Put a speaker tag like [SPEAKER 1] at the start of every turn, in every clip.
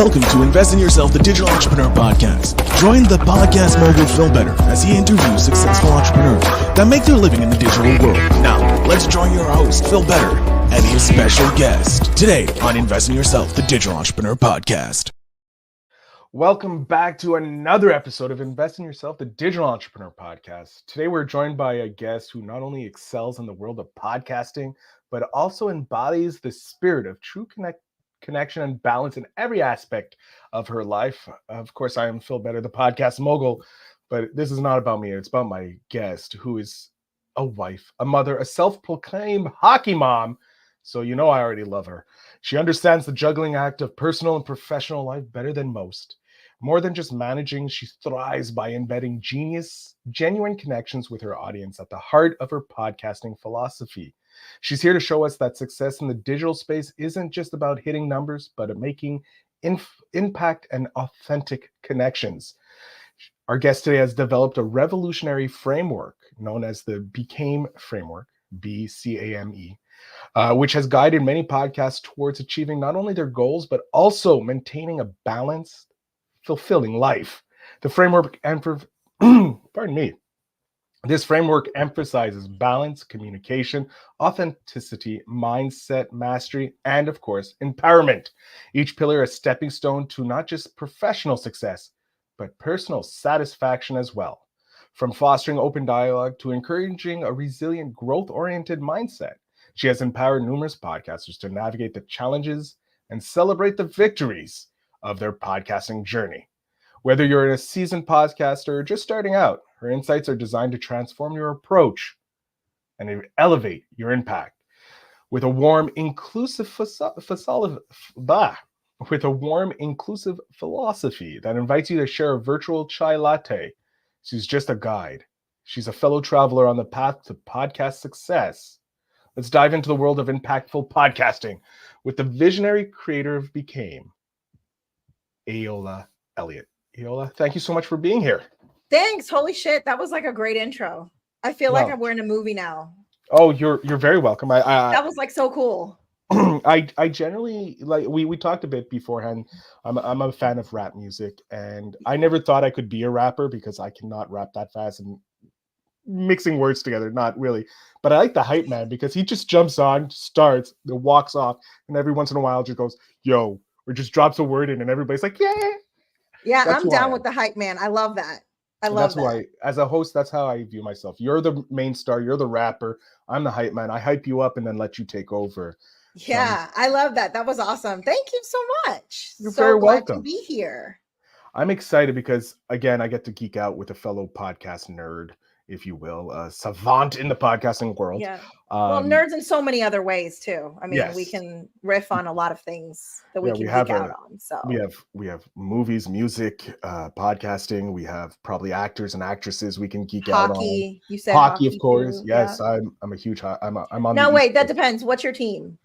[SPEAKER 1] Welcome to Invest in Yourself, the Digital Entrepreneur Podcast. Join the podcast mogul Phil Better as he interviews successful entrepreneurs that make their living in the digital world. Now, let's join your host, Phil Better, and his special guest today on Invest in Yourself, the Digital Entrepreneur Podcast.
[SPEAKER 2] Welcome back to another episode of Invest in Yourself, the Digital Entrepreneur Podcast. Today, we're joined by a guest who not only excels in the world of podcasting, but also embodies the spirit of true connection and balance in every aspect of her life. Of course, I am Phil Better, the podcast mogul, but this is not about me. It's about my guest, who is a wife, a mother, a self-proclaimed hockey mom. So you know I already love her. She understands the juggling act of personal and professional life better than most. More than just managing, she thrives by embedding genuine connections with her audience at the heart of her podcasting philosophy. She's here to show us that success in the digital space isn't just about hitting numbers, but making impact and authentic connections. Our guest today has developed a revolutionary framework known as the BCAME framework, BCAME, which has guided many podcasts towards achieving not only their goals, but also maintaining a balanced, fulfilling life. The framework, This framework emphasizes balance, communication, authenticity, mindset, mastery, and of course, empowerment. Each pillar a stepping stone to not just professional success, but personal satisfaction as well. From fostering open dialogue to encouraging a resilient, growth-oriented mindset, she has empowered numerous podcasters to navigate the challenges and celebrate the victories of their podcasting journey. Whether you're a seasoned podcaster or just starting out, her insights are designed to transform your approach and elevate your impact. With a warm, inclusive philosophy that invites you to share a virtual chai latte, she's just a guide. She's a fellow traveler on the path to podcast success. Let's dive into the world of impactful podcasting with the visionary creator of BCAME, Aeoliana Elliott. Aeola, thank you so much for being here.
[SPEAKER 3] Thanks. Holy shit. That was like a great intro. I feel like we're in a movie now.
[SPEAKER 2] Oh, you're very welcome.
[SPEAKER 3] That was like so cool.
[SPEAKER 2] I generally like we talked a bit beforehand. I'm a fan of rap music, and I never thought I could be a rapper because I cannot rap that fast and mixing words together, not really. But I like the hype man because he just jumps on, starts, then walks off, and every once in a while just goes, yo, or just drops a word in and everybody's like, yeah.
[SPEAKER 3] Yeah, I'm down with the hype man. I love that.
[SPEAKER 2] That's why, as a host, that's how I view myself. You're the main star. You're the rapper. I'm the hype man. I hype you up and then let you take over.
[SPEAKER 3] Yeah, I love that. That was awesome. Thank you so much.
[SPEAKER 2] You're very welcome.
[SPEAKER 3] Glad to be here.
[SPEAKER 2] I'm excited because, again, I get to geek out with a fellow podcast nerd, if you will, a savant in the podcasting world.
[SPEAKER 3] Yeah. Well, nerds in so many other ways too. I mean,
[SPEAKER 2] yes.
[SPEAKER 3] We can riff on a lot of things that we can geek out on. So
[SPEAKER 2] we have movies, music, podcasting. We have probably actors and actresses we can geek out on.
[SPEAKER 3] Hockey, you said
[SPEAKER 2] hockey, of course.
[SPEAKER 3] Too.
[SPEAKER 2] Yes,
[SPEAKER 3] yeah.
[SPEAKER 2] I'm a huge. I'm on.
[SPEAKER 3] No, wait, that depends. What's your team?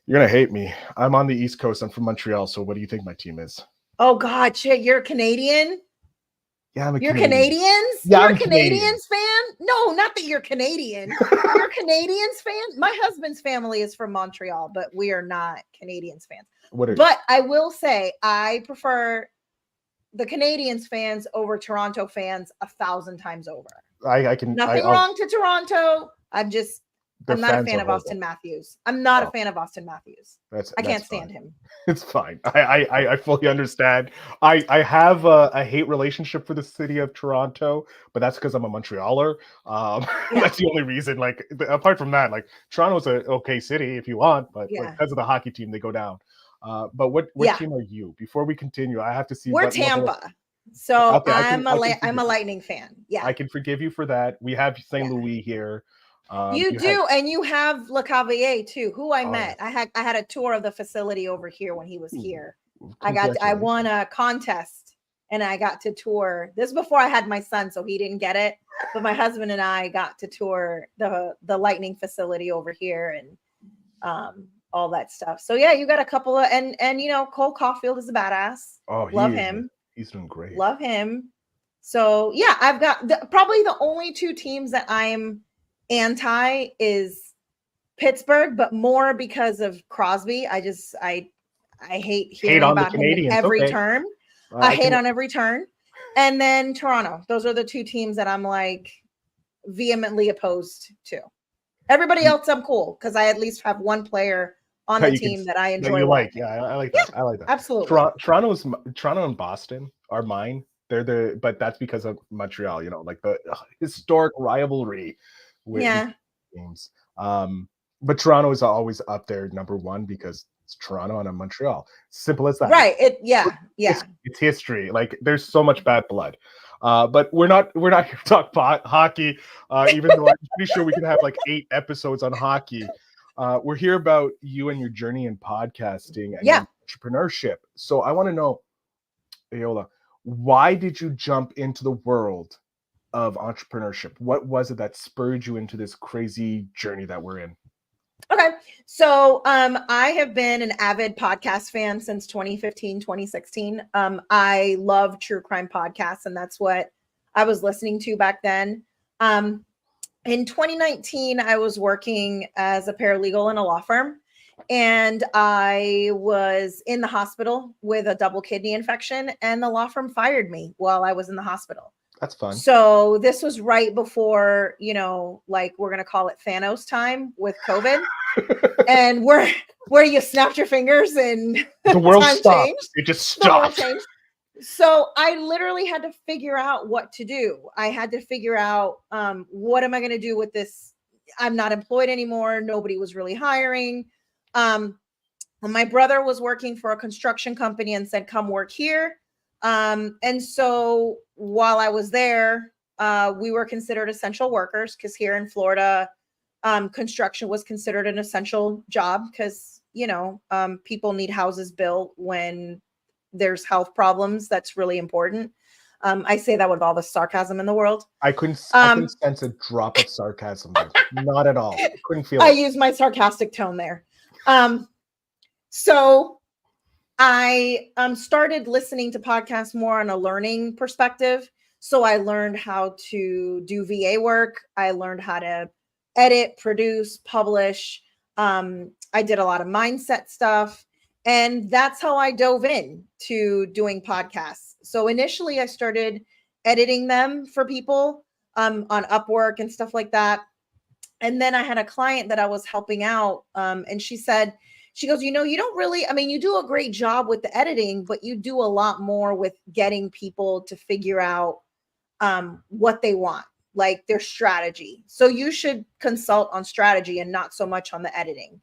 [SPEAKER 2] You're gonna hate me. I'm on the East Coast. I'm from Montreal. So what do you think my team is?
[SPEAKER 3] Oh God, shit! You're Canadian.
[SPEAKER 2] Yeah,
[SPEAKER 3] you're Canadians?
[SPEAKER 2] Yeah,
[SPEAKER 3] you're
[SPEAKER 2] I'm
[SPEAKER 3] a Canadians fan? No, not that you're Canadian. You're a Canadians fan? My husband's family is from Montreal, but we are not Canadians fans. But I will say I prefer the Canadians fans over Toronto fans 1,000 times over.
[SPEAKER 2] Nothing
[SPEAKER 3] wrong to Toronto. I'm not a fan of Austin Matthews. I'm not a fan of Austin Matthews. I can't stand him.
[SPEAKER 2] It's fine. I fully understand. I have a hate relationship for the city of Toronto, but that's because I'm a Montrealer. That's the only reason. Like, apart from that, like, Toronto's an okay city if you want, but because of the hockey team, they go down. But what team are you? Before we continue, I have to see.
[SPEAKER 3] We're Tampa. So okay, I'm a Lightning fan. Yeah,
[SPEAKER 2] I can forgive you for that. We have St. Louis here.
[SPEAKER 3] You do, and you have Le Cavalier too, who I met. I had a tour of the facility over here when he was here. I won a contest and I got to tour. This is before I had my son, so he didn't get it. But my husband and I got to tour the Lightning facility over here and all that stuff. So yeah, you got a couple of and you know, Cole Caulfield is a badass. Oh, love him.
[SPEAKER 2] He's doing great.
[SPEAKER 3] Love him. So yeah, I've got probably the only two teams that I'm anti is Pittsburgh, but more because of Crosby. I I hate hearing about him in every turn. I hate on every turn. And then Toronto. Those are the two teams that I'm like vehemently opposed to. Everybody else, I'm cool because I at least have one player on the team that I enjoy.
[SPEAKER 2] Yeah, I like that. I like that.
[SPEAKER 3] Absolutely.
[SPEAKER 2] Toronto and Boston are mine. But that's because of Montreal. You know, like the historic rivalry with games. But Toronto is always up there number one because it's Toronto and Montreal. Simple as that.
[SPEAKER 3] Right.
[SPEAKER 2] It's history. Like there's so much bad blood. But we're not here to talk hockey. Even though I'm pretty sure we can have like 8 episodes on hockey. We're here about you and your journey in podcasting and your entrepreneurship. So I want to know, Aeola, why did you jump into the world of entrepreneurship? What was it that spurred you into this crazy journey that we're in?
[SPEAKER 3] Okay. So I have been an avid podcast fan since 2015, 2016. I love true crime podcasts, and that's what I was listening to back then. In 2019, I was working as a paralegal in a law firm, and I was in the hospital with a double kidney infection, and the law firm fired me while I was in the hospital.
[SPEAKER 2] That's fun.
[SPEAKER 3] So this was right before, like we're going to call it Thanos time with COVID. And where you snapped your fingers and
[SPEAKER 2] the world stopped. Changed. It just stopped.
[SPEAKER 3] So I literally had to figure out what to do. I had to figure out what am I going to do with this? I'm not employed anymore. Nobody was really hiring. My brother was working for a construction company and said, come work here. And so while I was there, we were considered essential workers because here in Florida, construction was considered an essential job because, people need houses built when there's health problems. That's really important. I say that with all the sarcasm in the world.
[SPEAKER 2] I couldn't sense a drop of sarcasm there. Not at all. I couldn't feel it.
[SPEAKER 3] I used my sarcastic tone there. So I started listening to podcasts more on a learning perspective. So I learned how to do VA work. I learned how to edit, produce, publish. I did a lot of mindset stuff. And that's how I dove in to doing podcasts. So initially I started editing them for people on Upwork and stuff like that. And then I had a client that I was helping out. And she goes, you don't really, you do a great job with the editing, but you do a lot more with getting people to figure out what they want, like their strategy. So you should consult on strategy and not so much on the editing.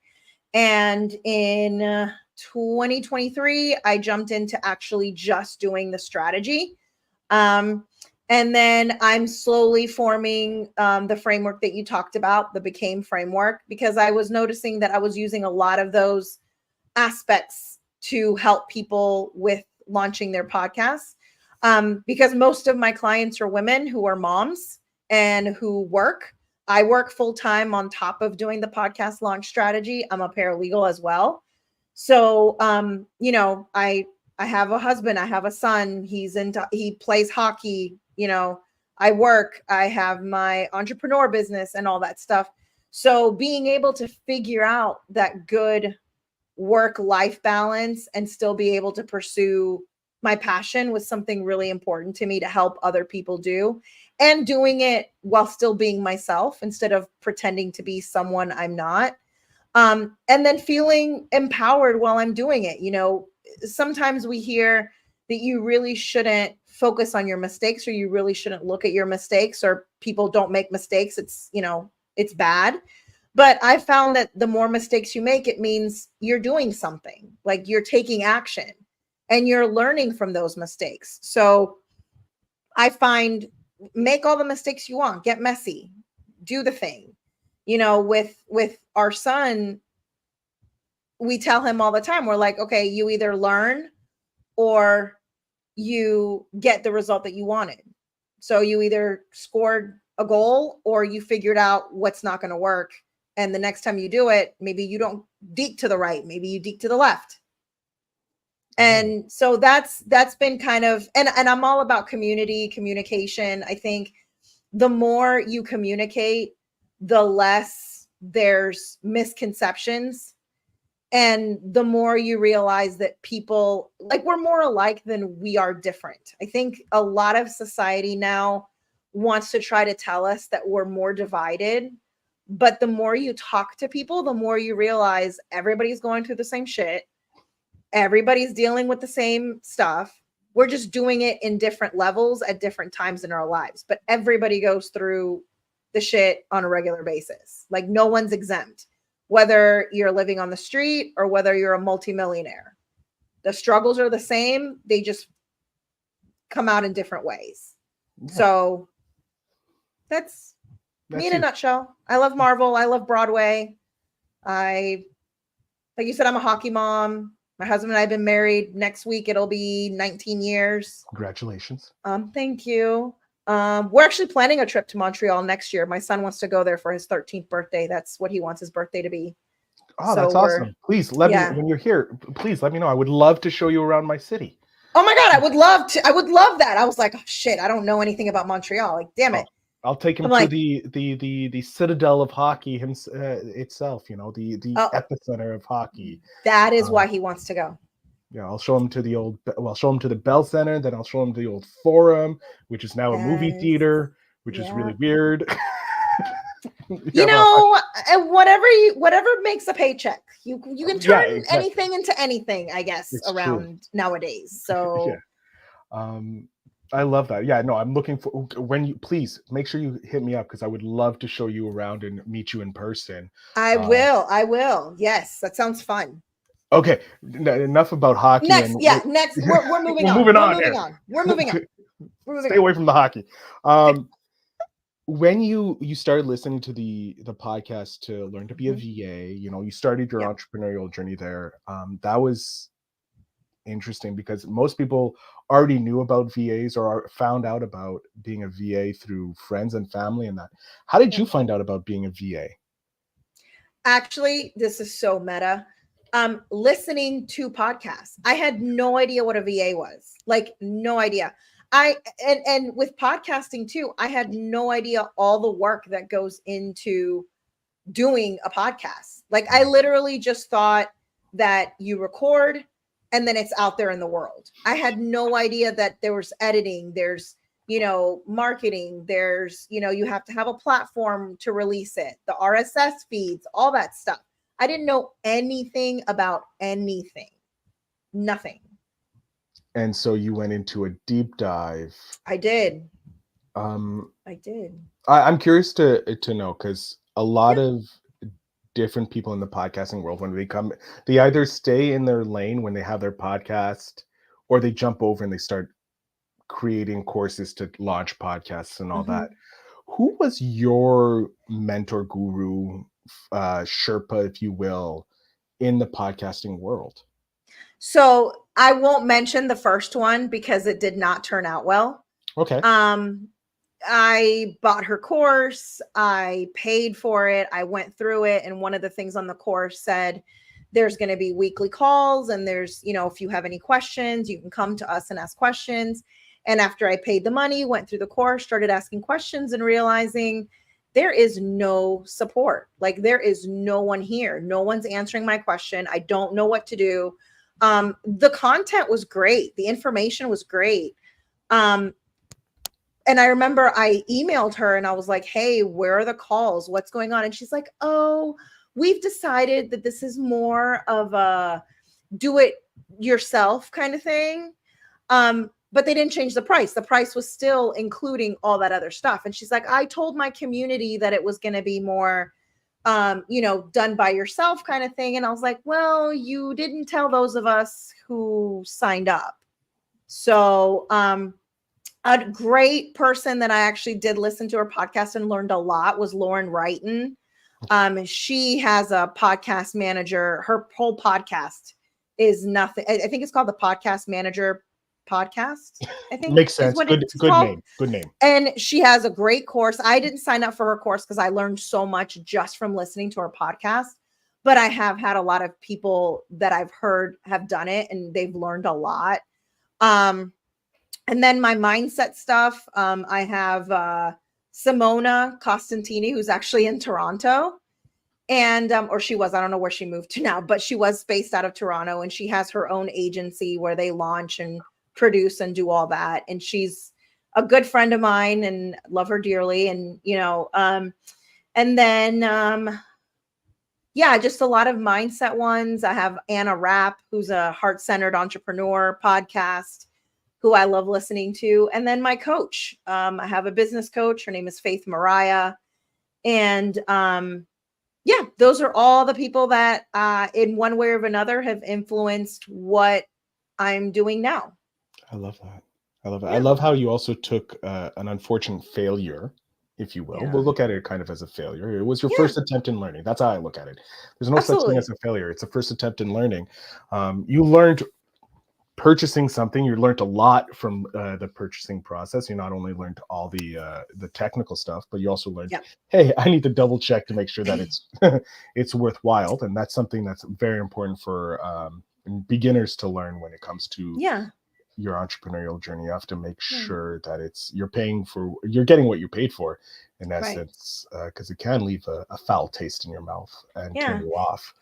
[SPEAKER 3] And in 2023, I jumped into actually just doing the strategy. And then I'm slowly forming the framework that you talked about, the Became framework, because I was noticing that I was using a lot of those aspects to help people with launching their podcasts. Because most of my clients are women who are moms and who work. I work full time on top of doing the podcast launch strategy. I'm a paralegal as well. So, I have a husband, I have a son, he plays hockey, I work, I have my entrepreneur business and all that stuff. So being able to figure out that good work-life balance and still be able to pursue my passion was something really important to me to help other people do, and doing it while still being myself instead of pretending to be someone I'm not. And then feeling empowered while I'm doing it. Sometimes we hear that you really shouldn't focus on your mistakes, or you really shouldn't look at your mistakes, or people don't make mistakes. It's bad. But I found that the more mistakes you make, it means you're doing something, like you're taking action and you're learning from those mistakes. So I find, make all the mistakes you want, get messy, do the thing. With our son, we tell him all the time, we're like, okay, you either learn or you get the result that you wanted. So you either scored a goal or you figured out what's not going to work. And the next time you do it, maybe you don't deke to the right, maybe you deke to the left. And so that's been kind of, and I'm all about communication. I think the more you communicate, the less there's misconceptions And the more you realize that people, like, we're more alike than we are different. I think a lot of society now wants to try to tell us that we're more divided. But the more you talk to people, the more you realize everybody's going through the same shit. Everybody's dealing with the same stuff. We're just doing it in different levels at different times in our lives. But everybody goes through the shit on a regular basis. Like, no one's exempt. Whether you're living on the street or whether you're a multimillionaire, the struggles are the same. They just come out in different ways. Yeah. So that's me in a nutshell. I love Marvel. I love Broadway. Like you said, I'm a hockey mom. My husband and I have been married. Next week, it'll be 19 years.
[SPEAKER 2] Congratulations.
[SPEAKER 3] Thank you. We're actually planning a trip to Montreal next year. My son wants to go there for his 13th birthday. That's what he wants his birthday to be.
[SPEAKER 2] Oh, so that's awesome. Please let me, when you're here, please let me know. I would love to show you around my city.
[SPEAKER 3] Oh my God. I would love to. I would love that. I was like, oh, shit, I don't know anything about Montreal. Like, damn it.
[SPEAKER 2] I'll take him to the citadel of hockey itself, you know, the epicenter of hockey.
[SPEAKER 3] That is why he wants to go.
[SPEAKER 2] Yeah, I'll show him to the Bell Center, then I'll show him the old Forum, which is now a movie theater, which is really weird.
[SPEAKER 3] You know, whatever makes a paycheck. You can turn anything into anything, I guess, around nowadays. So
[SPEAKER 2] I love that. Yeah, no, I'm looking for please make sure you hit me up, because I would love to show you around and meet you in person.
[SPEAKER 3] I will. Yes, that sounds fun.
[SPEAKER 2] Okay, enough about hockey.
[SPEAKER 3] Next. We're moving on. We're moving on.
[SPEAKER 2] Stay away from the hockey. When you started listening to the podcast to learn to be a VA, you know, you started your entrepreneurial journey there. That was interesting, because most people already knew about VAs or found out about being a VA through friends and family and that. How did you find out about being a VA?
[SPEAKER 3] Actually, this is so meta. Listening to podcasts. I had no idea what a VA was. Like, no idea. And with podcasting too, I had no idea all the work that goes into doing a podcast. Like, I literally just thought that you record and then it's out there in the world. I had no idea that there was editing, there's, you know, marketing, there's, you know, you have to have a platform to release it, the RSS feeds, all that stuff. I didn't know anything about anything. Nothing.
[SPEAKER 2] And so you went into a deep dive.
[SPEAKER 3] I did.
[SPEAKER 2] I did. I'm curious to know, because a lot of different people in the podcasting world, when they either stay in their lane when they have their podcast, or they jump over and they start creating courses to launch podcasts and all that. Who was your mentor, guru, Sherpa, if you will, in the podcasting world?
[SPEAKER 3] So I won't mention the first one because it did not turn out well.
[SPEAKER 2] Okay.
[SPEAKER 3] I bought her course. I paid for it. I went through it. And one of the things on the course said, there's going to be weekly calls. And there's, you know, if you have any questions, you can come to us and ask questions. And after I paid the money, went through the course, started asking questions and realizing there is no support. Like, there is no one here. No one's answering my question. I don't know what to do. The content was great. The information was great. And I remember I emailed her and I was like, hey, where are the calls? What's going on? And she's like, oh, we've decided that this is more of a do it yourself kind of thing. But they didn't change the price. The price was still including all that other stuff. And she's like, I told my community that it was going to be more, you know, done by yourself kind of thing. And I was like, well, you didn't tell those of us who signed up. So, a great person that I actually did listen to her podcast and learned a lot was Lauren Wrighton. She has a podcast manager. Her whole podcast is nothing. I think it's called the Podcast Manager Podcast. I think
[SPEAKER 2] makes sense. Good name.
[SPEAKER 3] And she has a great course. I didn't sign up for her course because I learned so much just from listening to her podcast. But I have had a lot of people that I've heard have done it and they've learned a lot. And then my mindset stuff, I have Simona Costantini, who's actually in Toronto. And or she was, I don't know where she moved to now, but she was based out of Toronto, and she has her own agency where they launch and produce and do all that. And she's a good friend of mine and love her dearly. And and then yeah, just a lot of mindset ones. I have Anna Rapp, who's a heart-centered entrepreneur podcast, who I love listening to. And then my coach, I have a business coach. Her name is Faith Mariah. And yeah, those are all the people that in one way or another have influenced what I'm doing now.
[SPEAKER 2] I love that. I love it.
[SPEAKER 3] Yeah.
[SPEAKER 2] I love how you also took an unfortunate failure, if you will.
[SPEAKER 3] Yeah.
[SPEAKER 2] We'll look at it kind of as a failure. It was your
[SPEAKER 3] Yeah.
[SPEAKER 2] first attempt in learning. That's how I look at it. There's no such thing as a failure. It's a first attempt in learning. You learned purchasing something. You learned a lot from the purchasing process. You not only learned all the technical stuff, but you also learned, hey, I need to double check to make sure that it's it's worthwhile. And that's something that's very important for beginners to learn when it comes to your entrepreneurial journey. You have to make sure that you're getting what you paid for, in essence, because it can leave a foul taste in your mouth and turn you off.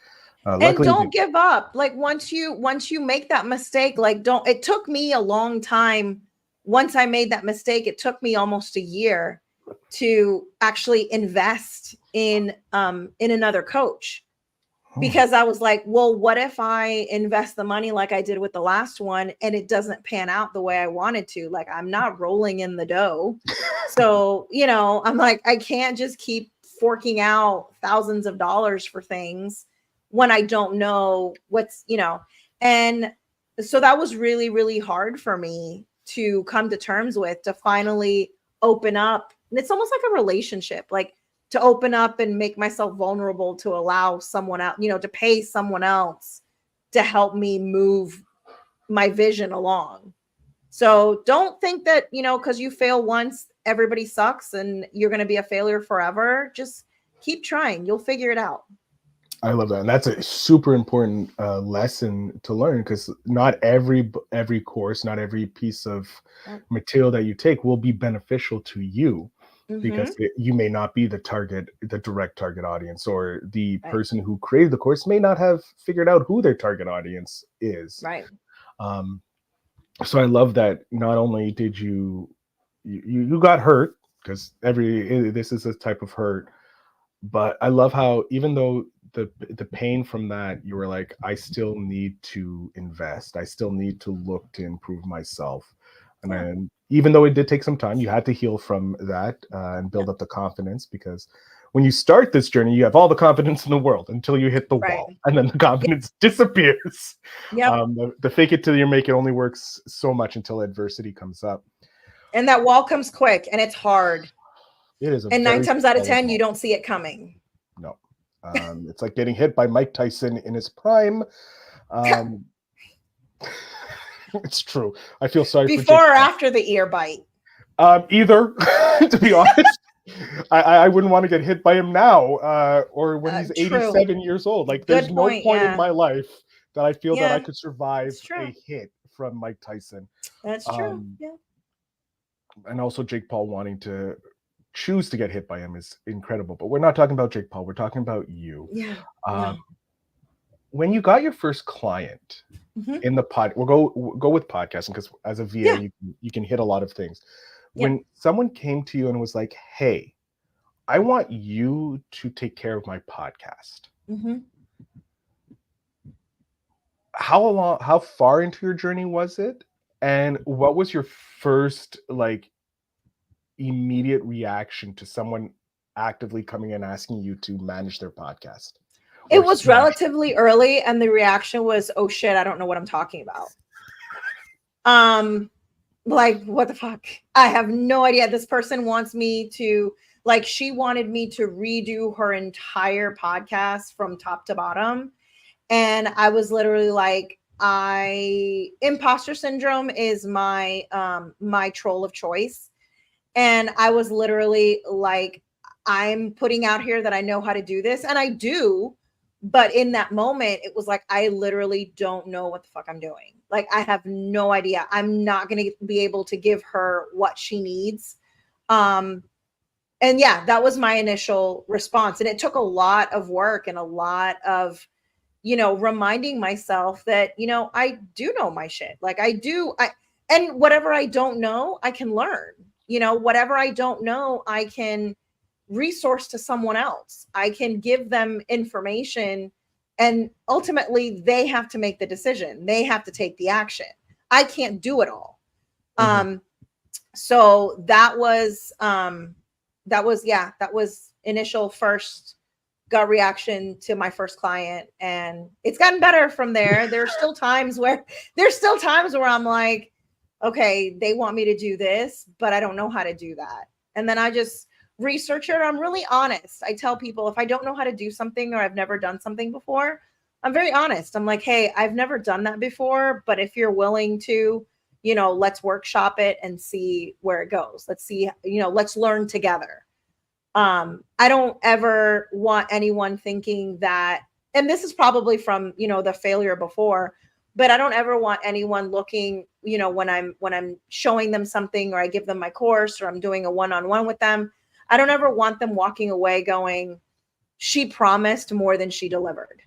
[SPEAKER 3] And don't give up. Like once you make that mistake, like it took me a long time. Once I made that mistake, it took me almost a year to actually invest in another coach, because I was like, well, what if I invest the money like I did with the last one and it doesn't pan out the way I wanted to? Like, I'm not rolling in the dough. So, I'm like, I can't just keep forking out thousands of dollars for things when I don't know what's, and so that was really, really hard for me to come to terms with, to finally open up. And it's almost like a relationship, like to open up and make myself vulnerable to allow someone else, to pay someone else to help me move my vision along. So don't think that, because you fail once, everybody sucks and you're going to be a failure forever. Just keep trying. You'll figure it out.
[SPEAKER 2] I love that. And that's a super important lesson to learn, because not every course, not every piece of material that you take will be beneficial to you, because you may not be the direct target audience, or the person who created the course may not have figured out who their target audience is.
[SPEAKER 3] Right.
[SPEAKER 2] So I love that not only did you got hurt, because this is a type of hurt, but I love how even though the pain from that, you were like, I still need to invest. I still need to look to improve myself. And then, even though it did take some time, you had to heal from that and build up the confidence, because when you start this journey, you have all the confidence in the world until you hit the wall, and then the confidence disappears. The fake it till you make it only works so much until adversity comes up.
[SPEAKER 3] And that wall comes quick and it's hard.
[SPEAKER 2] It is.
[SPEAKER 3] And 9 times out of 10, you don't see it coming.
[SPEAKER 2] No. It's like getting hit by Mike Tyson in his prime. It's true. I feel sorry
[SPEAKER 3] before or after the ear bite.
[SPEAKER 2] Either, to be honest. I wouldn't want to get hit by him now, or when he's 87 years old. Like, there's no point in my life that I feel that I could survive a hit from Mike Tyson.
[SPEAKER 3] That's true.
[SPEAKER 2] And also Jake Paul wanting to choose to get hit by him is incredible. But we're not talking about Jake Paul. We're talking about you. When you got your first client in the we'll go with podcasting, because as a VA, you can hit a lot of things. When someone came to you and was like, hey, I want you to take care of my podcast. How far into your journey was it? And what was your first immediate reaction to someone actively coming and asking you to manage their podcast?
[SPEAKER 3] It was relatively early, and the reaction was, oh shit, I don't know what I'm talking about. Like, what the fuck? I have no idea. This person wants me to, she wanted me to redo her entire podcast from top to bottom. And I was literally like, imposter syndrome is my my troll of choice. And I was literally like, I'm putting out here that I know how to do this, and I do. But in that moment, it was like, I literally don't know what the fuck I'm doing. Like, I have no idea. I'm not going to be able to give her what she needs. And yeah, that was my initial response. And it took a lot of work and a lot of, reminding myself that, I do know my shit. Like and whatever I don't know, I can learn. Whatever I don't know, I can resource to someone else. I can give them information, and ultimately they have to make the decision. They have to take the action. I can't do it all. So that was initial first gut reaction to my first client, and it's gotten better from there. There's still times where I'm like, okay, they want me to do this, but I don't know how to do that. And then I just research it. I'm really honest. I tell people if I don't know how to do something or I've never done something before, I'm very honest. I'm like, hey, I've never done that before, but if you're willing to, let's workshop it and see where it goes. Let's see, let's learn together. I don't ever want anyone thinking that, and this is probably from, the failure before, but I don't ever want anyone looking, when I'm showing them something, or I give them my course, or I'm doing a one-on-one with them, I don't ever want them walking away going, she promised more than she delivered.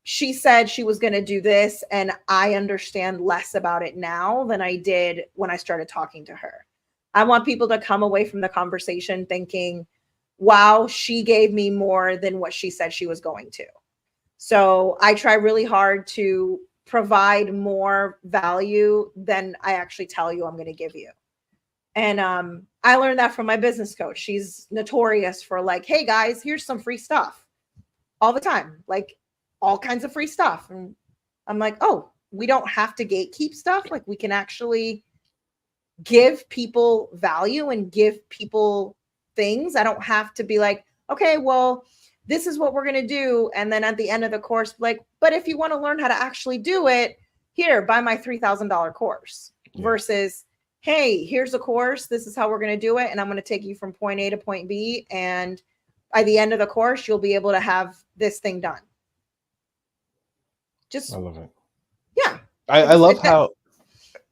[SPEAKER 3] She said she was going to do this, and I understand less about it now than I did when I started talking to her. I want people to come away from the conversation thinking, wow, she gave me more than what she said she was going to. So I try really hard to provide more value than I actually tell you I'm going to give you. And I learned that from my business coach. She's notorious for like, hey guys, here's some free stuff all the time, like all kinds of free stuff. And I'm like, oh, we don't have to gatekeep stuff. Like we can actually give people value and give people things. I don't have to be like, okay, well, this is what we're going to do. And then at the end of the course, like, but if you want to learn how to actually do it, here, buy my $3,000 course versus, hey, here's a course. This is how we're going to do it. And I'm going to take you from point A to point B. And by the end of the course, you'll be able to have this thing done. I
[SPEAKER 2] love it.
[SPEAKER 3] Yeah.
[SPEAKER 2] I love how,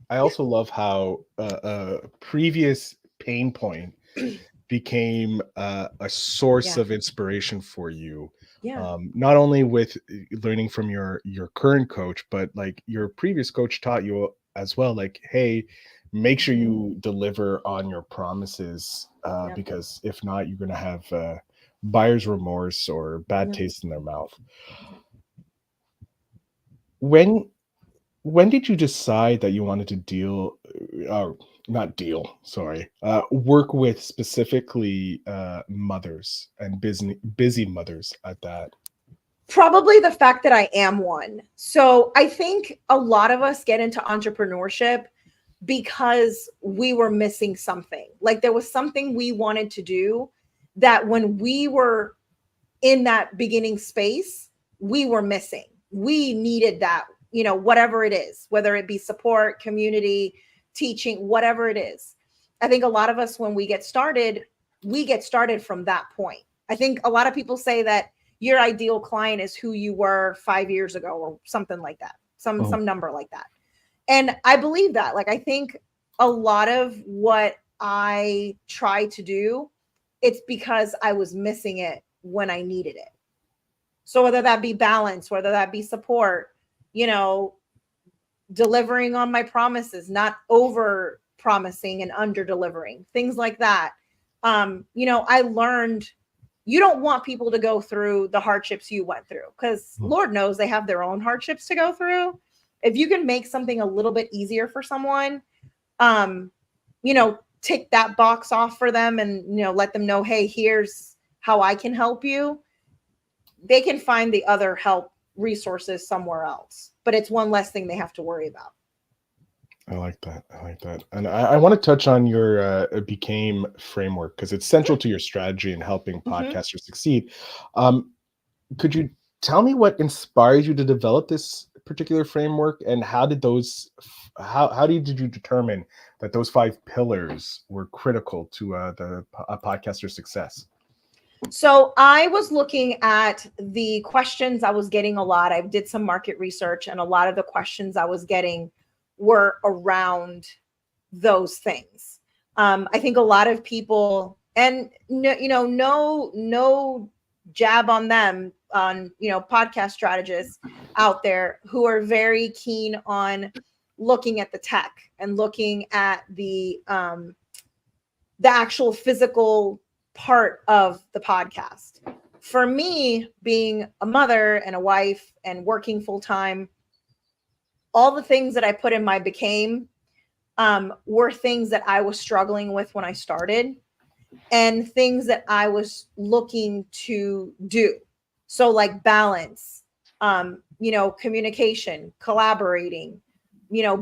[SPEAKER 2] I also love how a previous pain point became a source of inspiration for you. Not only with learning from your current coach, but like your previous coach taught you as well, like, hey, make sure you deliver on your promises, because if not, you're going to have buyer's remorse or bad taste in their mouth. When did you decide that you wanted to work with specifically mothers and busy mothers at that?
[SPEAKER 3] Probably the fact that I am one. So I think a lot of us get into entrepreneurship because we were missing something. Like there was something we wanted to do that when we were in that beginning space, we were missing. We needed that, whatever it is, whether it be support, community, teaching, whatever it is. I think a lot of us, when we get started from that point. I think a lot of people say that your ideal client is who you were 5 years ago or something like that, some number like that. And I believe that. Like, I think a lot of what I try to do, it's because I was missing it when I needed it. So whether that be balance, whether that be support, delivering on my promises, not over promising and under delivering, things like that. I learned you don't want people to go through the hardships you went through, because Lord knows they have their own hardships to go through. If you can make something a little bit easier for someone, tick that box off for them and, let them know, hey, here's how I can help you. They can find the other help resources somewhere else, but it's one less thing they have to worry about.
[SPEAKER 2] I like that. And I want to touch on your Became framework, because it's central to your strategy in helping podcasters succeed. Could you tell me what inspired you to develop this particular framework, and how did you determine that those 5 pillars were critical to a podcaster's success?
[SPEAKER 3] So I was looking at the questions I was getting a lot. I did some market research, and a lot of the questions I was getting were around those things. I think a lot of people And no jab on them, on podcast strategists out there who are very keen on looking at the tech and looking at the actual physical part of the podcast. For me, being a mother and a wife and working full time, all the things that I put in my became were things that I was struggling with when I started, and things that I was looking to do. So like balance, communication, collaborating,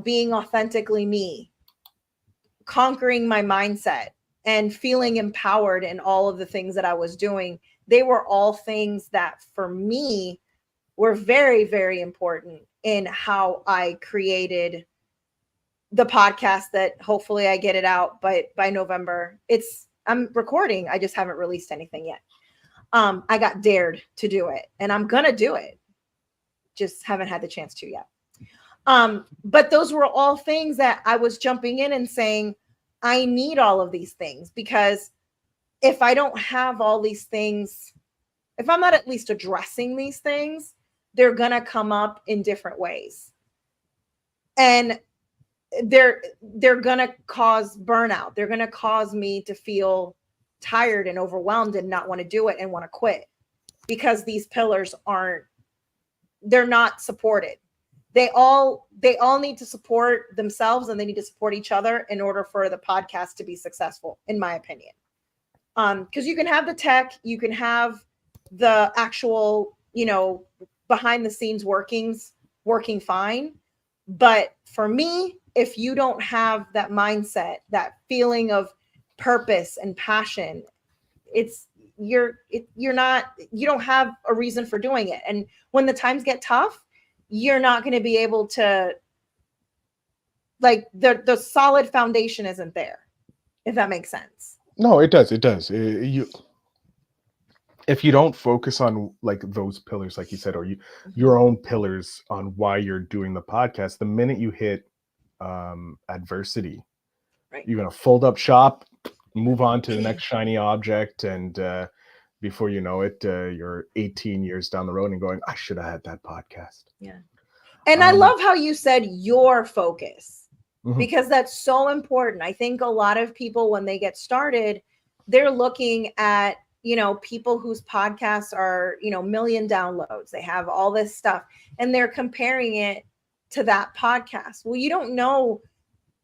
[SPEAKER 3] being authentically me, conquering my mindset, and feeling empowered in all of the things that I was doing. They were all things that for me were very, very important in how I created the podcast that hopefully I get it out by November. I'm recording. I just haven't released anything yet. I got dared to do it, and I'm going to do it. Just haven't had the chance to yet. But those were all things that I was jumping in and saying, I need all of these things, because if I don't have all these things, if I'm not at least addressing these things, they're going to come up in different ways. And they're going to cause burnout. They're going to cause me to feel tired and overwhelmed and not want to do it and want to quit, because these pillars they're not supported. They all need to support themselves, and they need to support each other in order for the podcast to be successful, in my opinion. Because you can have the tech, you can have the actual, behind the scenes working fine. But for me, if you don't have that mindset, that feeling of purpose and passion, you don't have a reason for doing it. And when the times get tough, you're not going to be able to, like, the solid foundation isn't there, if that makes sense.
[SPEAKER 2] No, it does. It does. If you don't focus on like those pillars, like you said, or your own pillars on why you're doing the podcast, the minute you hit adversity,
[SPEAKER 3] right,
[SPEAKER 2] you're going to fold up shop, move on to the next shiny object. And before you know it, you're 18 years down the road and going, I should have had that podcast.
[SPEAKER 3] Yeah. And I love how you said your focus, because that's so important. I think a lot of people, when they get started, they're looking at, people whose podcasts are, million downloads. They have all this stuff, and they're comparing it to that podcast. Well, you don't know,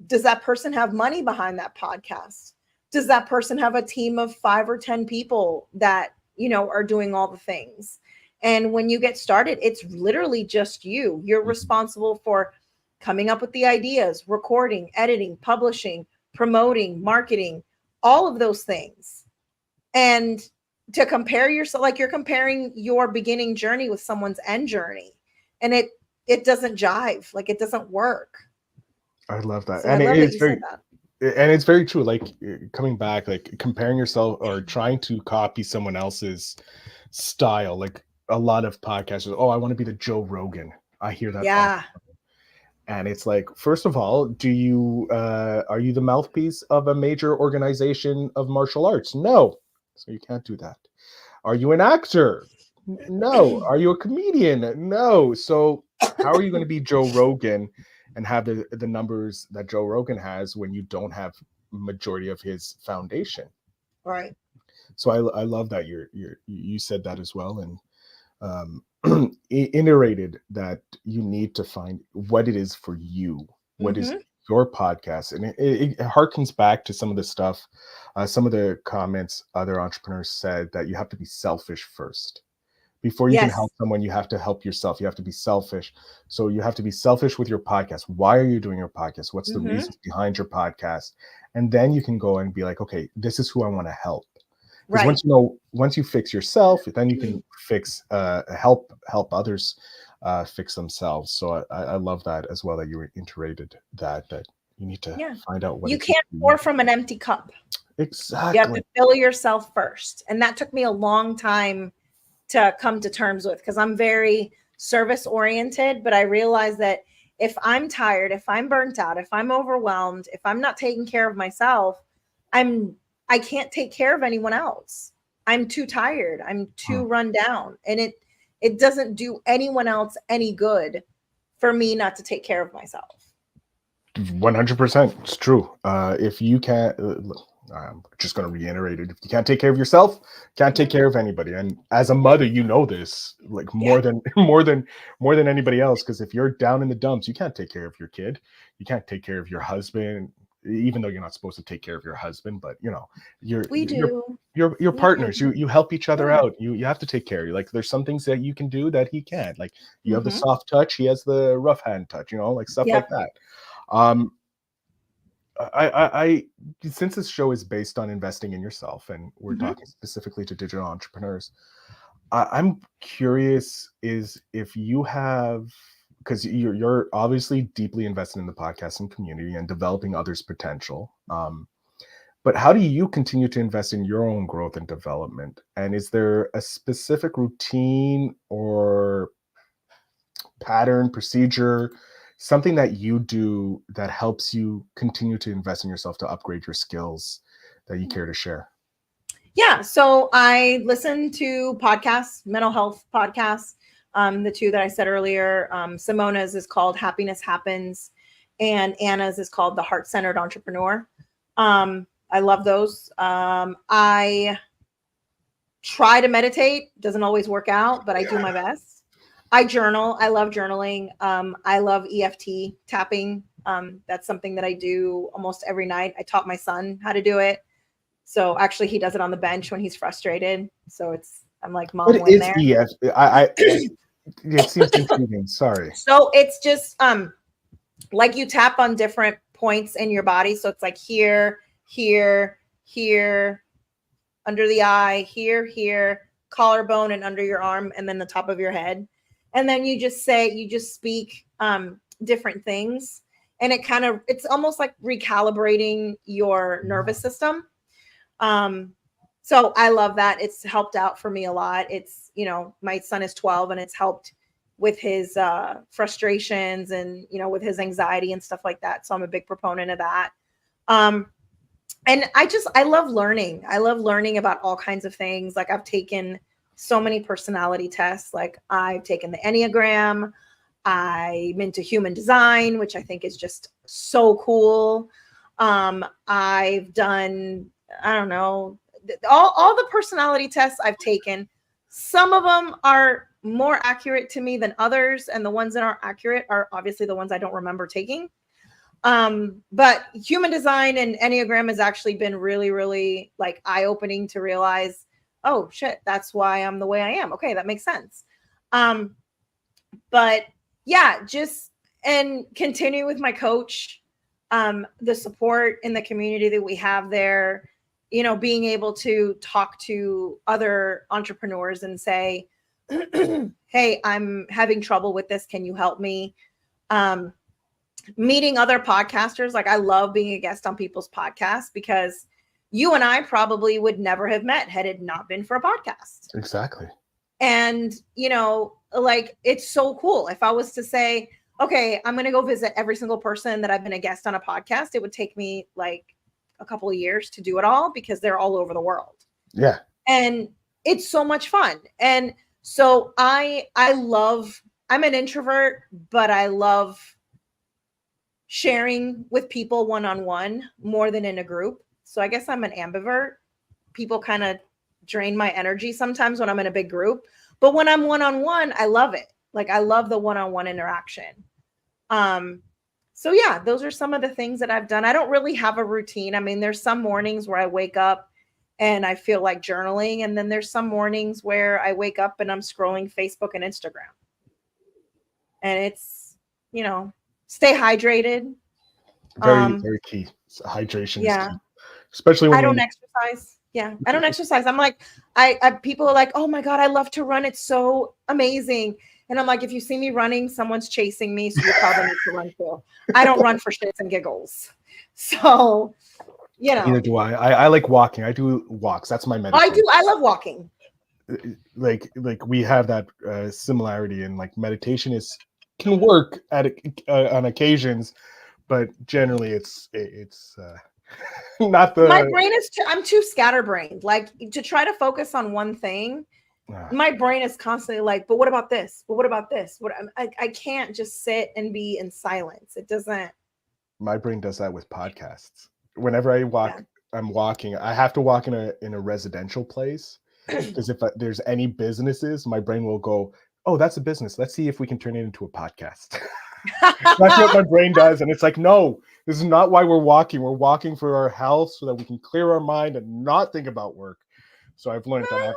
[SPEAKER 3] does that person have money behind that podcast? Does that person have a team of 5 or 10 people that, are doing all the things? And when you get started, it's literally just you. You're responsible for coming up with the ideas, recording, editing, publishing, promoting, marketing, all of those things. And to compare yourself, like you're comparing your beginning journey with someone's end journey, and it doesn't jive. Like, it doesn't work.
[SPEAKER 2] I love that.
[SPEAKER 3] So
[SPEAKER 2] And
[SPEAKER 3] it's
[SPEAKER 2] very true. Like, coming back, like comparing yourself or trying to copy someone else's style. Like a lot of podcasters, I want to be the Joe Rogan. I hear that.
[SPEAKER 3] Yeah.
[SPEAKER 2] And it's like, first of all, are you the mouthpiece of a major organization of martial arts? No. So you can't do that. Are you an actor? No. Are you a comedian? No. So how are you going to be Joe Rogan and have the numbers that Joe Rogan has when you don't have majority of his foundation?
[SPEAKER 3] Right.
[SPEAKER 2] So I love that you said that as well, and iterated that you need to find what it is for you, what is your podcast. And it harkens back to some of the stuff, some of the comments other entrepreneurs said, that you have to be selfish first. Before you can help someone, you have to help yourself. You have to be selfish. So you have to be selfish with your podcast. Why are you doing your podcast? What's the reasons behind your podcast? And then you can go and be like, okay, this is who I want to help. Because once you fix yourself, then you can fix, help others fix themselves. So I love that as well, that you iterated that you need to find out what
[SPEAKER 3] you can't pour from an empty cup.
[SPEAKER 2] Exactly.
[SPEAKER 3] You have to fill yourself first. And that took me a long time to come to terms with, because I'm very service oriented, but I realized that if I'm tired, if I'm burnt out, if I'm overwhelmed, if I'm not taking care of myself, I'm I can't take care of anyone else. I'm too tired. I'm too run down. And it doesn't do anyone else any good for me not to take care of myself.
[SPEAKER 2] 100%. It's true. If you can't, I'm just going to reiterate it. If you can't take care of yourself, can't take care of anybody. And as a mother, you know this like more than anybody else. Because if you're down in the dumps, you can't take care of your kid. You can't take care of your husband, even though you're not supposed to take care of your husband. But you know, you're partners. You help each other out. You have to take care of you. Like there's some things that you can do that he can't. Like you have the soft touch, he has the rough hand touch. You know, like stuff like that. I since this show is based on investing in yourself, and we're talking specifically to digital entrepreneurs, I'm curious is if you have, because you're obviously deeply invested in the podcasting community and developing others' potential. But how do you continue to invest in your own growth and development? And is there a specific routine or pattern, procedure, something that you do that helps you continue to invest in yourself to upgrade your skills that you care to share?
[SPEAKER 3] Yeah. So I listen to podcasts, mental health podcasts. The two that I said earlier, Simona's is called Happiness Happens, and Anna's is called The Heart-Centered Entrepreneur. I love those. I try to meditate. Doesn't always work out, but I do my best. I journal. I love journaling. I love EFT tapping. That's something that I do almost every night. I taught my son how to do it. So actually he does it on the bench when he's frustrated. So I'm like, Mom,
[SPEAKER 2] what is EFT? It seems intriguing. Sorry.
[SPEAKER 3] So it's just like you tap on different points in your body. So it's like here, under the eye, here, collarbone and under your arm, and then the top of your head. And then you just speak different things. And it's almost like recalibrating your nervous system. So I love that. It's helped out for me a lot. It's, my son is 12 and it's helped with his frustrations and, with his anxiety and stuff like that. So I'm a big proponent of that. And I love learning. I love learning about all kinds of things. Like I've taken so many personality tests. Like I've taken the Enneagram. I'm into human design, which I think is just so cool. I've done, I don't know, all the personality tests I've taken. Some of them are more accurate to me than others. And the ones that aren't accurate are obviously the ones I don't remember taking. But human design and Enneagram has actually been really, really like eye-opening to realize, oh shit, that's why I'm the way I am. Okay, that makes sense. But yeah, and continue with my coach, the support in the community that we have there, being able to talk to other entrepreneurs and say, hey, I'm having trouble with this. Can you help me? Meeting other podcasters. Like I love being a guest on people's podcasts because you and I probably would never have met had it not been for a podcast.
[SPEAKER 2] Exactly.
[SPEAKER 3] And, like it's so cool. If I was to say, okay, I'm going to go visit every single person that I've been a guest on a podcast, it would take me like a couple of years to do it all because they're all over the world.
[SPEAKER 2] Yeah.
[SPEAKER 3] And it's so much fun. And so I'm an introvert, but I love sharing with people one-on-one more than in a group. So I guess I'm an ambivert. People kind of drain my energy sometimes when I'm in a big group, but when I'm one-on-one, I love it. Like I love the one-on-one interaction. So yeah, those are some of the things that I've done. I don't really have a routine. I mean, there's some mornings where I wake up and I feel like journaling. And then there's some mornings where I wake up and I'm scrolling Facebook and Instagram. And it's, stay hydrated.
[SPEAKER 2] Very key. Hydration is key.
[SPEAKER 3] Especially when I don't exercise. Yeah, I don't exercise. I'm like, people are like, oh my God, I love to run. It's so amazing. And I'm like, if you see me running, someone's chasing me. So you probably need to run too. I don't run for shits and giggles. So,
[SPEAKER 2] Neither do I. I like walking. I do walks. That's my meditation.
[SPEAKER 3] I do. I love walking.
[SPEAKER 2] Like we have that similarity in like meditation can work on occasions, but generally it's Not
[SPEAKER 3] My
[SPEAKER 2] the.
[SPEAKER 3] brain is I'm too scatterbrained. Like to try to focus on one thing, my brain is constantly like, but what about this? But what about this? I can't just sit and be in silence. It doesn't.
[SPEAKER 2] My brain does that with podcasts. Whenever I walk,
[SPEAKER 3] Yeah.
[SPEAKER 2] I'm walking. I have to walk in a residential place because if there's any businesses, my brain will go, "Oh, that's a business. Let's see if we can turn it into a podcast." That's what my brain does, and it's like, no, this is not why we're walking. We're walking for our health so that we can clear our mind and not think about work. So I've learned that I have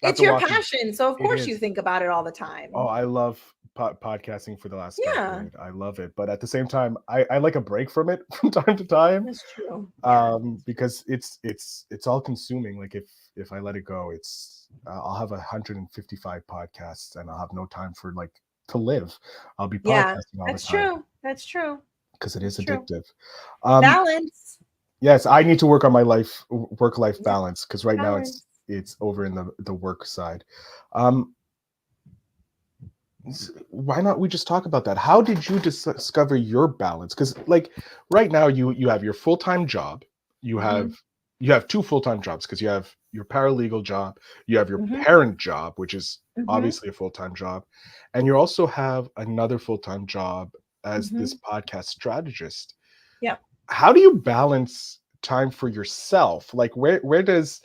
[SPEAKER 3] It's
[SPEAKER 2] to
[SPEAKER 3] your
[SPEAKER 2] walk.
[SPEAKER 3] passion, so of
[SPEAKER 2] It
[SPEAKER 3] course you
[SPEAKER 2] is.
[SPEAKER 3] think about it all the
[SPEAKER 2] Oh,
[SPEAKER 3] time.
[SPEAKER 2] I love podcasting for the last
[SPEAKER 3] Yeah,
[SPEAKER 2] decade. I love it, but at the same time, I like a break from it from time to time,
[SPEAKER 3] that's true. Yeah.
[SPEAKER 2] because it's all consuming. Like if I let it go, it's I'll have 155 podcasts and I'll have no time for like to live. I'll be
[SPEAKER 3] Yeah,
[SPEAKER 2] podcasting all the
[SPEAKER 3] that's
[SPEAKER 2] time
[SPEAKER 3] true. That's true.
[SPEAKER 2] because it is
[SPEAKER 3] That's true.
[SPEAKER 2] addictive. Um,
[SPEAKER 3] Balance.
[SPEAKER 2] yes, I need to work on my work life
[SPEAKER 3] Yeah,
[SPEAKER 2] balance because right now
[SPEAKER 3] balance.
[SPEAKER 2] it's over in the work side. Um, why not we just talk about that? How did you discover your balance? Because like right now you have your full-time job, you
[SPEAKER 3] Mm-hmm.
[SPEAKER 2] have you have two full-time jobs because you have your paralegal job, you have your
[SPEAKER 3] Mm-hmm.
[SPEAKER 2] parent job, which is
[SPEAKER 3] Mm-hmm.
[SPEAKER 2] obviously a full-time job, and you also have another full-time job as
[SPEAKER 3] Mm-hmm.
[SPEAKER 2] this podcast strategist.
[SPEAKER 3] Yep.
[SPEAKER 2] How do you balance time for yourself? Like where does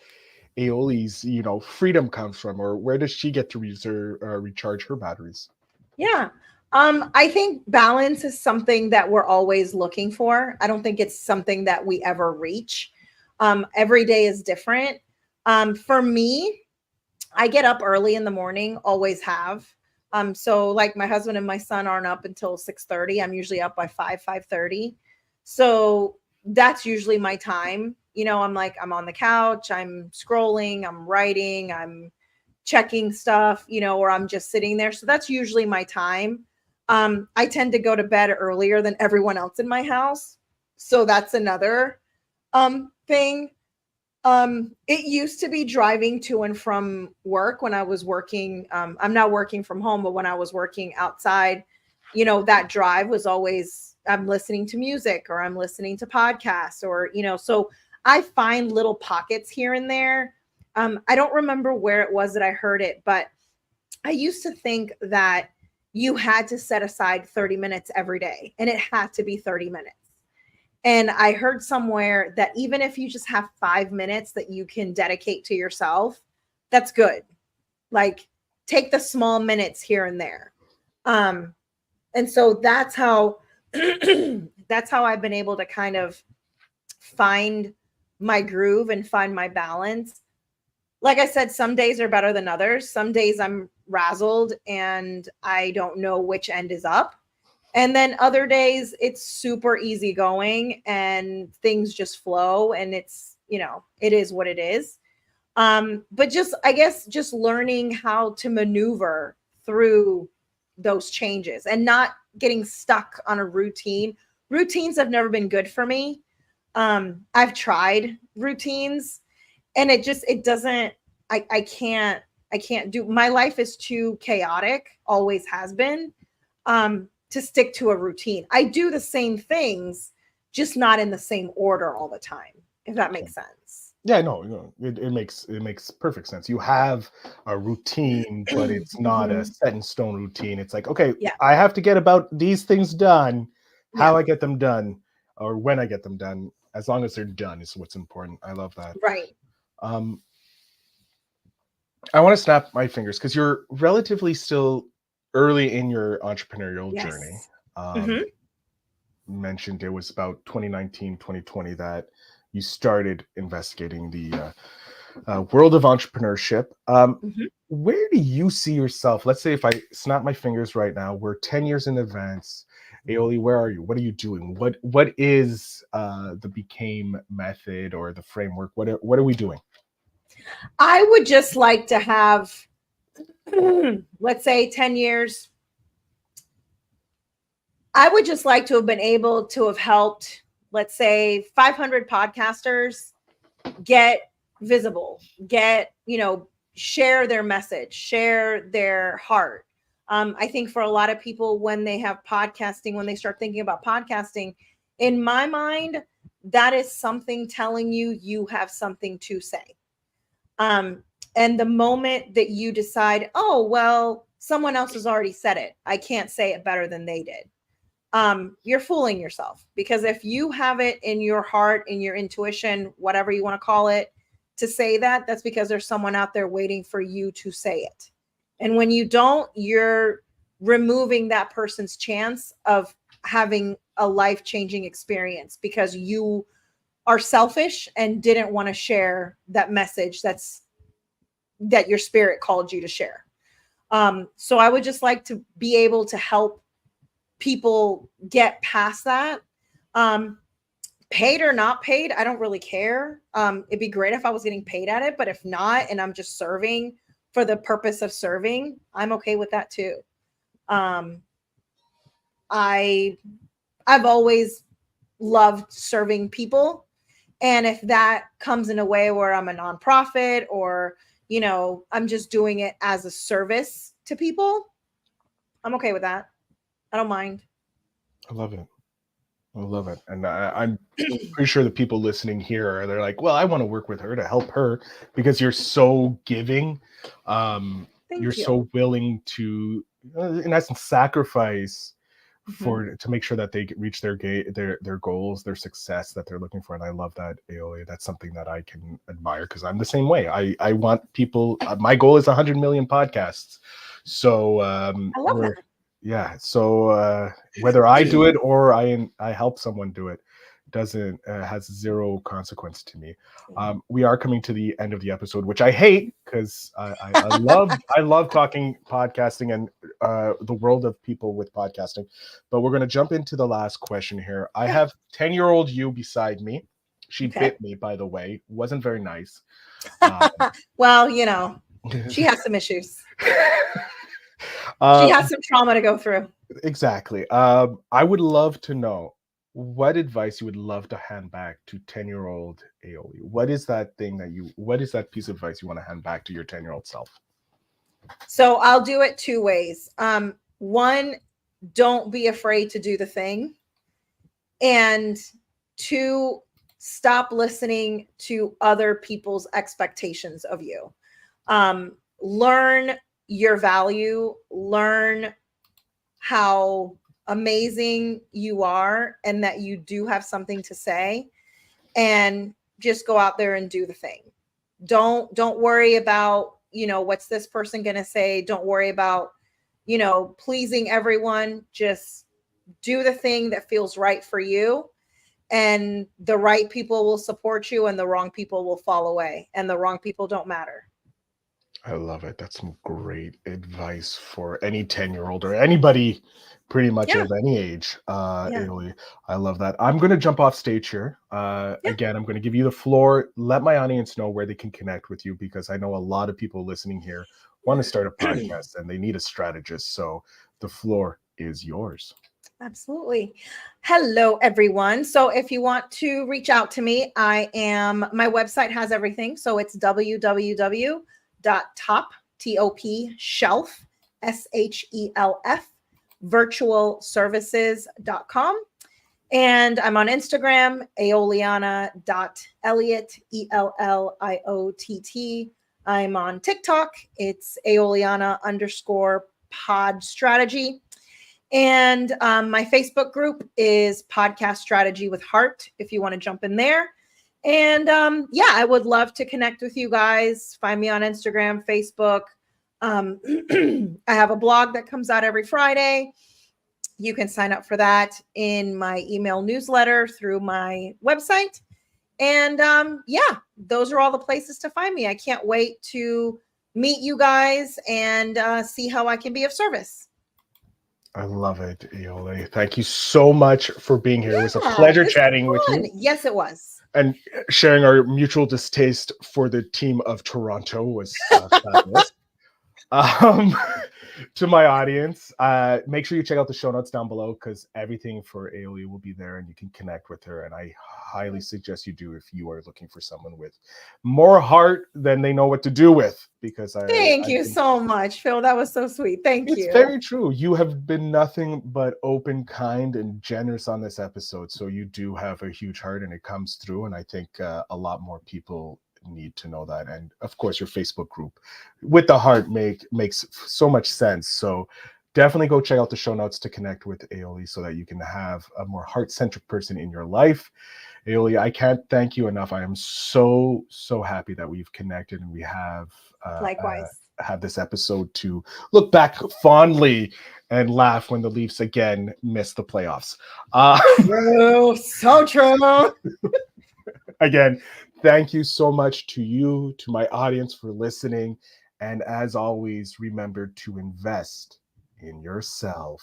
[SPEAKER 2] Aoli's, freedom comes from, or where does she get to recharge her batteries?
[SPEAKER 3] Yeah. I think balance is something that we're always looking for. I don't think it's something that we ever reach. Every day is different. For me, I get up early in the morning, always have. So like my husband and my son aren't up until 6:30. I'm usually up by 5:30. So that's usually my time. I'm on the couch, I'm scrolling, I'm writing, I'm checking stuff, or I'm just sitting there. So that's usually my time. I tend to go to bed earlier than everyone else in my house. So that's another thing. It used to be driving to and from work when I was working. I'm now working from home, but when I was working outside, that drive was always I'm listening to music or I'm listening to podcasts or, so I find little pockets here and there. I don't remember where it was that I heard it, but I used to think that you had to set aside 30 minutes every day and it had to be 30 minutes. And I heard somewhere that even if you just have 5 minutes that you can dedicate to yourself, that's good. Like take the small minutes here and there. And so that's how that's how I've been able to kind of find my groove and find my balance. Like I said, some days are better than others. Some days I'm razzled and I don't know which end is up. And then other days it's super easy going and things just flow and it is what it is. But just I guess just learning how to maneuver through those changes and not getting stuck on a routine. Routines have never been good for me. I've tried routines and it doesn't I can't do my life is too chaotic, always has been. To stick to a routine. I do the same things, just not in the same order all the time, if that makes sense.
[SPEAKER 2] Yeah, no, it makes perfect sense. You have a routine, but it's not a
[SPEAKER 3] Mhm.
[SPEAKER 2] set in stone routine. It's like, okay,
[SPEAKER 3] Yeah.
[SPEAKER 2] I have to get about these things done.
[SPEAKER 3] Yeah.
[SPEAKER 2] How I get them done, or when I get them done, as long as they're done is what's important. I love that.
[SPEAKER 3] Right.
[SPEAKER 2] Um, I want to snap my fingers because you're relatively still early in your entrepreneurial journey.
[SPEAKER 3] Yes.
[SPEAKER 2] Um,
[SPEAKER 3] Hmm.
[SPEAKER 2] mentioned it was about 2019, 2020 that you started investigating the world of entrepreneurship.
[SPEAKER 3] Hmm.
[SPEAKER 2] Where do you see yourself? Let's say if I snap my fingers right now, we're 10 years in advance. Aoli, where are you? What are you doing? What is the became method or the framework? What are we doing?
[SPEAKER 3] I would just like to have, let's say, 10 years. I would just like to have been able to have helped, let's say, 500 podcasters get visible, share their message, share their heart. I think for a lot of people, when they have podcasting, when they start thinking about podcasting, in my mind, that is something telling you you have something to say. And the moment that you decide, oh, well, someone else has already said it, I can't say it better than they did. You're fooling yourself, because if you have it in your heart, in your intuition, whatever you want to call it, to say that, that's because there's someone out there waiting for you to say it. And when you don't, you're removing that person's chance of having a life-changing experience because you are selfish and didn't want to share that message that your spirit called you to share. So I would just like to be able to help people get past that. Paid or not paid, I don't really care. It'd be great if I was getting paid at it, but if not, and I'm just serving for the purpose of serving, I'm okay with that too. I've always loved serving people. And if that comes in a way where I'm a nonprofit or, I'm just doing it as a service to people, I'm okay with that. I don't mind.
[SPEAKER 2] I love it. And I'm pretty sure the people listening here, they're like, well, I want to work with her to help her, because you're so giving. You're
[SPEAKER 3] you.
[SPEAKER 2] so willing to, in essence, sacrifice to make sure that they reach their goals, their success that they're looking for. And I love that, Aeolia. That's something that I can admire, because I'm the same way. I want people, my goal is 100 million podcasts. So
[SPEAKER 3] I love that.
[SPEAKER 2] Yeah. So whether I do it or I help someone do it doesn't has zero consequence to me. We are coming to the end of the episode, which I hate, because I love talking podcasting and the world of people with podcasting. But we're going to jump into the last question here. I have 10-year-old you beside me. She bit me, by the way. Wasn't very nice.
[SPEAKER 3] Well, she has some issues. She has some trauma to go through. Exactly.
[SPEAKER 2] I would love to know what advice you would love to hand back to 10-year-old Aeolia. What is that piece of advice you want to hand back to your 10-year-old self?
[SPEAKER 3] So I'll do it two ways. One, don't be afraid to do the thing. And two, stop listening to other people's expectations of you. Learn your value, learn how amazing you are and that you do have something to say, and just go out there and do the thing. Don't worry about, what's this person going to say? Don't worry about, pleasing everyone. Just do the thing that feels right for you, and the right people will support you and the wrong people will fall away, and the wrong people don't matter.
[SPEAKER 2] I love it. That's some great advice for any 10-year-old or anybody pretty much of any age. Aeolia, I love that. I'm going to jump off stage here. Again, I'm going to give you the floor. Let my audience know where they can connect with you, because I know a lot of people listening here want to start a podcast and they need a strategist. So the floor is yours.
[SPEAKER 3] Absolutely. Hello, everyone. So if you want to reach out to me, my website has everything. So it's www.topshelf, SHELF, virtualservices.com. And I'm on Instagram, Aeoliana.Elliott, ELLIOTT. I'm on TikTok. It's Aeoliana_pod strategy. And my Facebook group is Podcast Strategy with Heart, if you want to jump in there. And I would love to connect with you guys. Find me on Instagram, Facebook. I have a blog that comes out every Friday. You can sign up for that in my email newsletter through my website. And those are all the places to find me. I can't wait to meet you guys and see how I can be of service.
[SPEAKER 2] I love it, Aeolia. Thank you so much for being here. It was a pleasure chatting with you.
[SPEAKER 3] Yes, it was.
[SPEAKER 2] And sharing our mutual distaste for the team of Toronto was fabulous. to my audience, make sure you check out the show notes down below because everything for Aeoli will be there and you can connect with her. And I highly suggest you do if you are looking for someone with more heart than they know what to do with. Because
[SPEAKER 3] thank you so much, Phil. That was so sweet. Thank you.
[SPEAKER 2] It's very true. You have been nothing but open, kind, and generous on this episode. So you do have a huge heart and it comes through. And I think a lot more people need to know that. And of course, your Facebook group with the heart makes so much sense. So definitely go check out the show notes to connect with Aeoli so that you can have a more heart-centric person in your life. Aeoli, I can't thank you enough. I am so happy that we've connected and we have
[SPEAKER 3] likewise
[SPEAKER 2] have this episode to look back fondly and laugh when the Leafs again miss the playoffs.
[SPEAKER 3] True, so true.
[SPEAKER 2] Again, thank you so much to you, to my audience for listening. And as always, remember to invest in yourself.